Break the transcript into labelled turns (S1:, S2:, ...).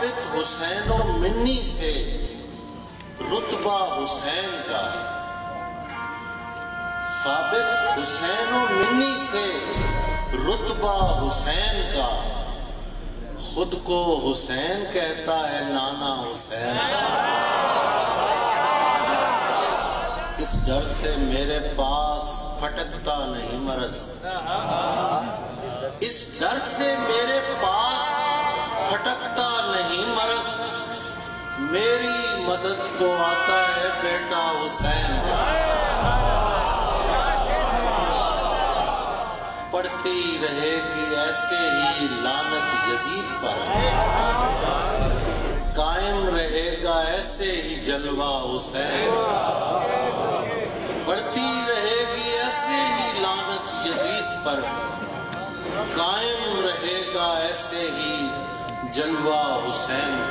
S1: ثابت حسین و منی سے رتبہ حسین کا، ثابت حسین و منی سے رتبہ حسین کا، خود کو حسین کہتا ہے نانا حسین کا۔ اس ڈر سے میرے پاس پھٹکتا نہیں مرض، اس ڈر سے میرے پاس پھٹکتا نہیں مرض، میری مدد کو آتا ہے بیٹا حسین کا۔ پڑتی رہے گی ایسے ہی لعنت یزید پر، قائم رہے گا ایسے ہی جلوہ حسین، بڑھتی رہے گی ایسے ہی لعنت یزید پر، قائم رہے گا ایسے ہی جلوہ حسین